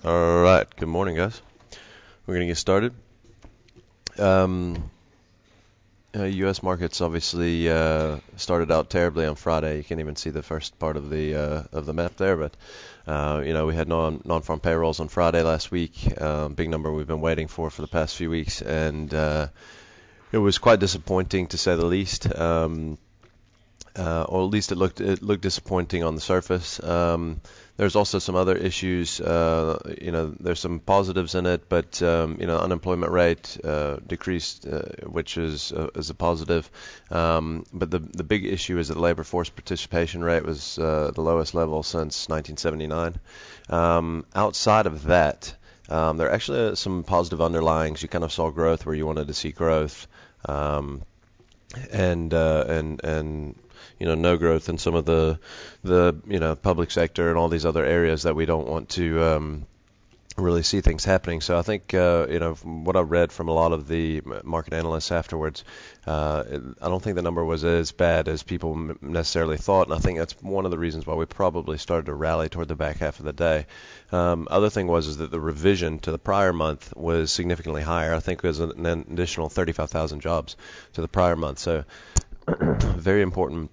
All right, good morning, guys. We're going to get started. U.S. markets obviously started out terribly on Friday. You can't even see the first part of the map there, but we had non-farm payrolls on Friday last week. Big number we've been waiting for the past few weeks, and it was quite disappointing to say the least. Or at least it looked disappointing on the surface. There's also some other issues. There's some positives in it, but unemployment rate decreased, which is a positive. But the big issue is that the labor force participation rate was the lowest level since 1979. Outside of that, there are actually some positive underlyings. You kind of saw growth where you wanted to see growth. And no growth in some of the public sector and all these other areas that we don't want to really see things happening. So I think from what I read from a lot of the market analysts afterwards, I don't think the number was as bad as people necessarily thought, and I think that's one of the reasons why we probably started to rally toward the back half of the day. Other thing is that the revision to the prior month was significantly higher. I think it was an additional 35,000 jobs to the prior month. So very important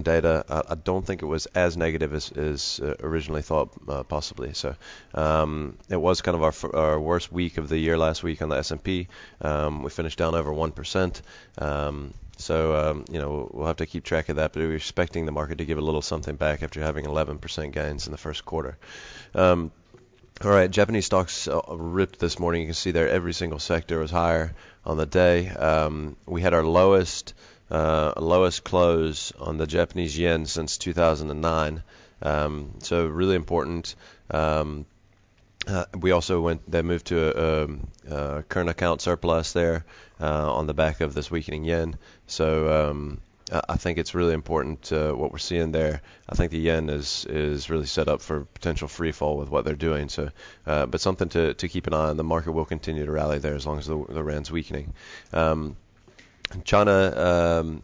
data. I don't think it was as negative as originally thought, possibly. So it was kind of our worst week of the year last week on the S&P. We finished down over 1%. We'll have to keep track of that, but we're expecting the market to give a little something back after having 11% gains in the first quarter. All right, Japanese stocks ripped this morning. You can see there every single sector was higher on the day. We had our lowest close on the Japanese yen since 2009. So really important. We also they moved to a current account surplus there on the back of this weakening yen. So I think it's really important what we're seeing there. I think the yen is really set up for potential free fall with what they're doing. So, but something to keep an eye on. The market will continue to rally there as long as the rand's weakening. China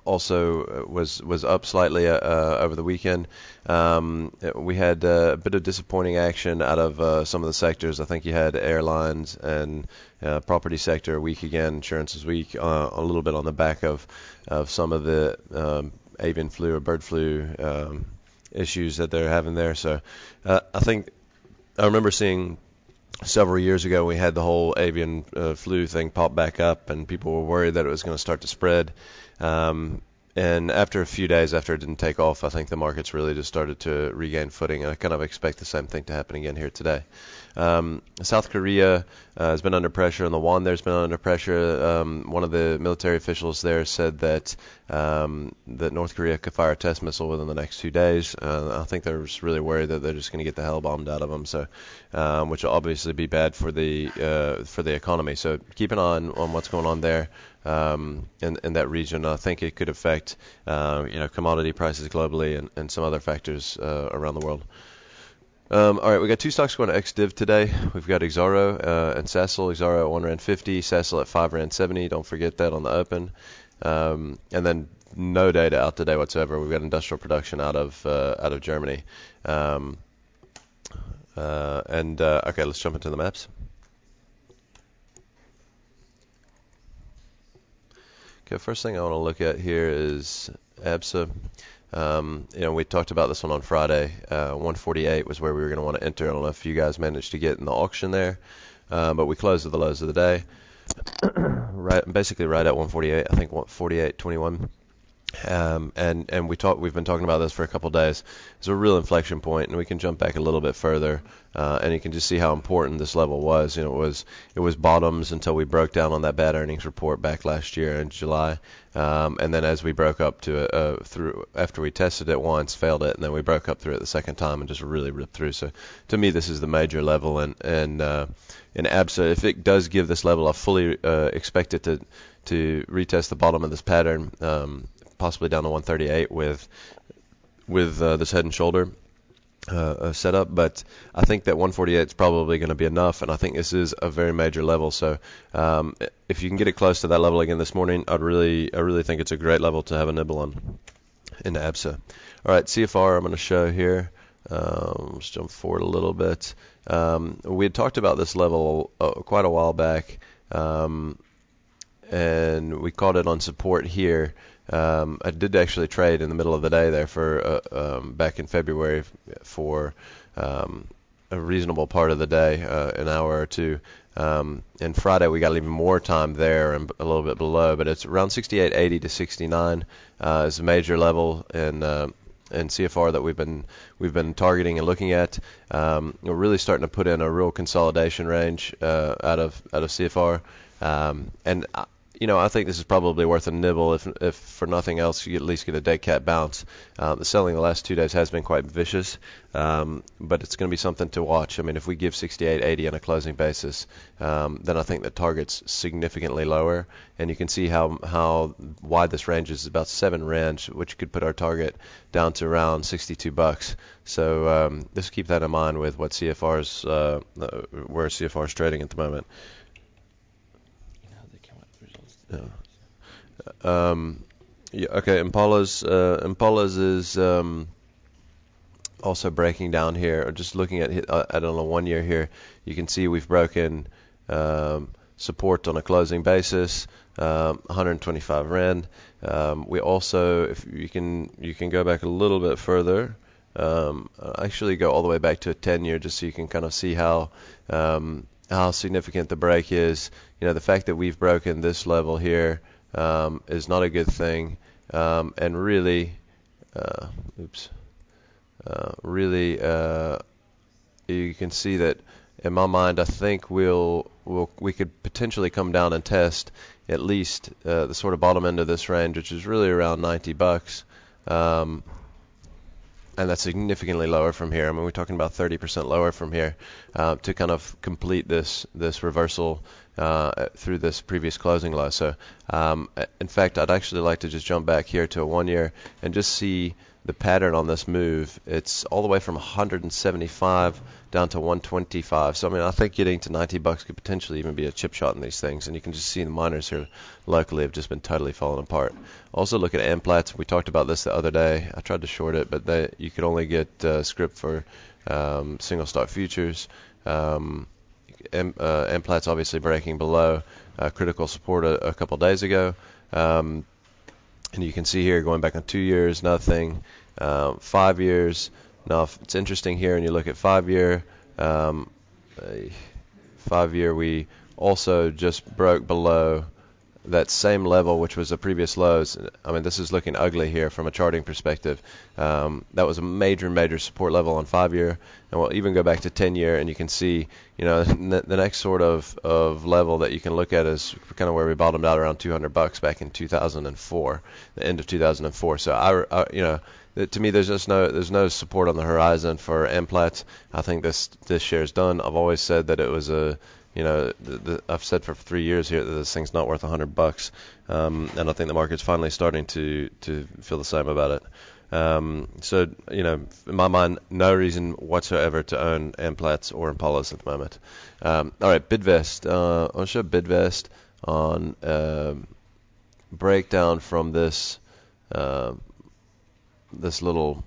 also was up slightly over the weekend. We had a bit of disappointing action out of some of the sectors. I think you had airlines and property sector weak again. Insurance is weak a little bit on the back of some of the avian flu or bird flu issues that they're having there. So I think I remember seeing several years ago, we had the whole avian flu thing pop back up, and people were worried that it was going to start to spread. And after a few days after it didn't take off, I think the markets really just started to regain footing. I kind of expect the same thing to happen again here today. South Korea has been under pressure, and the won there's been under pressure. One of the military officials there said that that North Korea could fire a test missile within the next 2 days. I think they're just really worried that they're just going to get the hell bombed out of them. So, which will obviously be bad for the economy. So keep an eye on what's going on there. In that region. I think it could affect commodity prices globally and some other factors around the world. All right, we got two stocks going to ex-div today. We've got Exaro and Sasol. Exaro at 1 Rand 50, Sasol at 5 Rand 70. Don't forget that on the open. And then no data out today whatsoever. We've got industrial production out of Germany. Okay, let's jump into the maps. Okay, first thing I want to look at here is ABSA. We talked about this one on Friday. 148 was where we were going to want to enter. I don't know if you guys managed to get in the auction there, but we closed at the lows of the day, basically right at 148. I think 148.21. We've been talking about this for a couple of days. It's a real inflection point, and we can jump back a little bit further, and you can just see how important this level was. It was bottoms until we broke down on that bad earnings report back last year in July, and then as we broke up to through after we tested it once, failed it, and then we broke up through it the second time and just really ripped through. So to me, this is the major level, and in ABSA, if it does give this level, I fully expect it to retest the bottom of this pattern. Possibly down to 138 with this head and shoulder setup, but I think that 148 is probably going to be enough, and I think this is a very major level. So if you can get it close to that level again this morning, I really think it's a great level to have a nibble on into ABSA. All right, CFR I'm going to show here. Let's jump forward a little bit. We had talked about this level quite a while back, and we caught it on support here. I did actually trade in the middle of the day there for back in February for a reasonable part of the day, an hour or two. And Friday we got even more time there and a little bit below, but it's around 68.80 to 69 is a major level in CFR that we've been targeting and looking at. We're really starting to put in a real consolidation range out of CFR, and I think this is probably worth a nibble. If for nothing else, you at least get a dead cat bounce. The selling the last 2 days has been quite vicious, but it's going to be something to watch. I mean, if we give 68.80 on a closing basis, then I think the target's significantly lower, and you can see how wide this range is. About 7 rands, which could put our target down to around $62. So just keep that in mind with what CFR's where CFR is trading at the moment. Yeah. Okay. Impala's is also breaking down here. Just looking at on a 1 year here, you can see we've broken support on a closing basis, 125 rand. We also, if you can go back a little bit further, actually go all the way back to a 10-year, just so you can kind of see how significant the break is. The fact that we've broken this level here is not a good thing, and really, you can see that in my mind, I think we could potentially come down and test at least the sort of bottom end of this range, which is really around $90. And that's significantly lower from here. I mean, we're talking about 30% lower from here to kind of complete this reversal through this previous closing low. So, in fact, I'd actually like to just jump back here to a 1 year and just see the pattern on this move. It's all the way from 175 down to 125. So, I mean, I think getting to $90 could potentially even be a chip shot in these things. And you can just see the miners here locally have just been totally falling apart. Also look at Amplats. We talked about this the other day. I tried to short it, but you could only get script for single stock futures. Amplats obviously breaking below critical support a couple days ago. And you can see here going back on 2 years, nothing. 5 years. Now, it's interesting here, and you look at 5 year. 5 year, we also just broke below that same level, which was the previous lows. I mean, this is looking ugly here from a charting perspective. That was a major support level on 5 year, and we'll even go back to 10 year, and you can see, the next sort of level that you can look at is kind of where we bottomed out around $200 back in 2004, the end of 2004. So to me, there's no support on the horizon for Amplats. I think this share is done. I've always said that it was I've said for 3 years here that this thing's not worth $100, and I think the market's finally starting to feel the same about it. So, in my mind, no reason whatsoever to own Amplats or Impalas at the moment. All right, Bidvest. I'll show Bidvest on breakdown from this little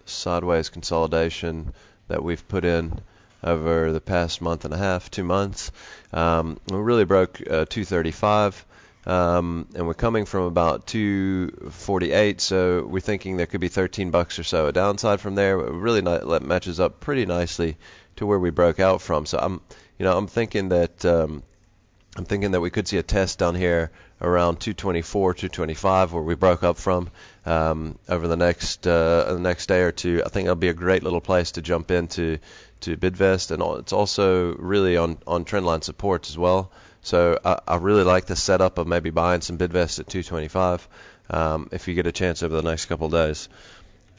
sideways consolidation that we've put in over the past month and a half, 2 months. We really broke 235, and we're coming from about 248, so we're thinking there could be $13 or so a downside from there. It really matches up pretty nicely to where we broke out from. So I'm thinking that we could see a test down here around 224, 225, where we broke up from over the next day or two. I think that'll be a great little place to jump into to Bidvest, and it's also really on trendline support as well. So I really like the setup of maybe buying some Bidvest at 225 if you get a chance over the next couple of days.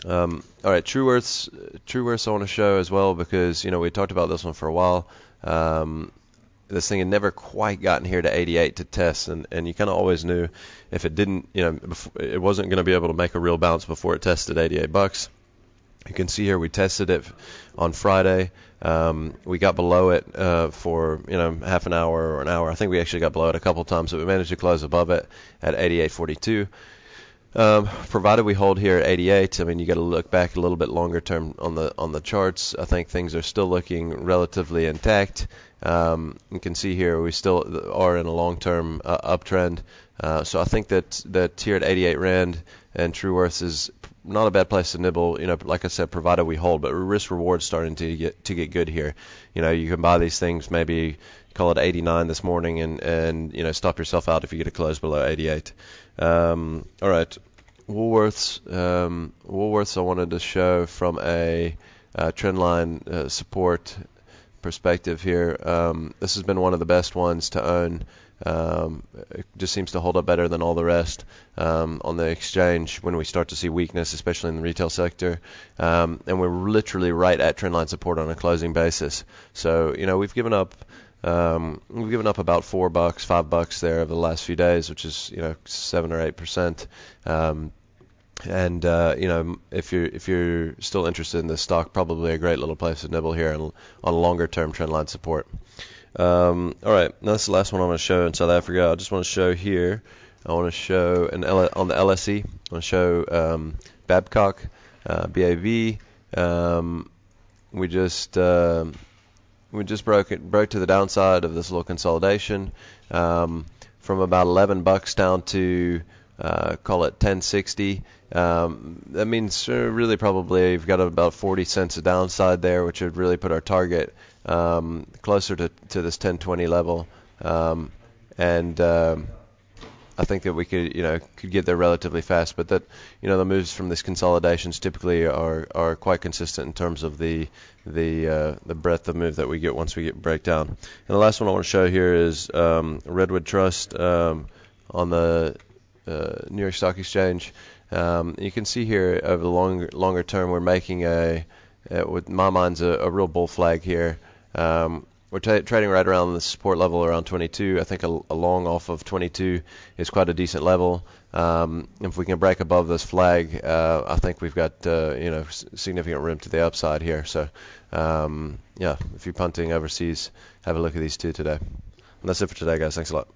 All right, Trueworths I want to show as well, because we talked about this one for a while. This thing had never quite gotten here to 88 to test, and you kind of always knew if it didn't, it wasn't going to be able to make a real bounce before it tested $88. You can see here we tested it on Friday. We got below it for half an hour or an hour. I think we actually got below it a couple times, but we managed to close above it at 88.42. Provided we hold here at 88, I mean, you got to look back a little bit longer term on the charts. I think things are still looking relatively intact. You can see here we still are in a long-term uptrend. So I think that here at 88 Rand and True Worth is not a bad place to nibble. You know, like I said, provided we hold, but risk reward starting to get good here. You know, you can buy these things, maybe call it 89 this morning, and you know, stop yourself out if you get a close below 88. All right, Woolworths I wanted to show from a trend line support perspective here. This has been one of the best ones to own. It just seems to hold up better than all the rest on the exchange when we start to see weakness, especially in the retail sector. And we're literally right at trendline support on a closing basis. So, you know, we've given up about $4, $5 there over the last few days, which is, you know, 7 or 8%. You know, if you're still interested in this stock, probably a great little place to nibble here on longer term trendline support. All right, now that's the last one I'm going to show in South Africa. I just want to show here. I want to show on the LSE. I want to show Babcock, BAV. We just broke to the downside of this little consolidation from about $11 down to call it 1060. That means really probably we've got about 40 cents of downside there, which would really put our target closer to this 1020 level. I think that we could get there relatively fast, but that, you know, the moves from these consolidations typically are quite consistent in terms of the breadth of move that we get once we get breakdown. And the last one I want to show here is Redwood Trust on the New York Stock Exchange. You can see here over the longer term, we're making with my mind's a real bull flag here. We're trading right around the support level around 22. I think a long off of 22 is quite a decent level. If we can break above this flag, I think we've got significant room to the upside here. So yeah, if you're punting overseas, have a look at these two today. And that's it for today, guys. Thanks a lot.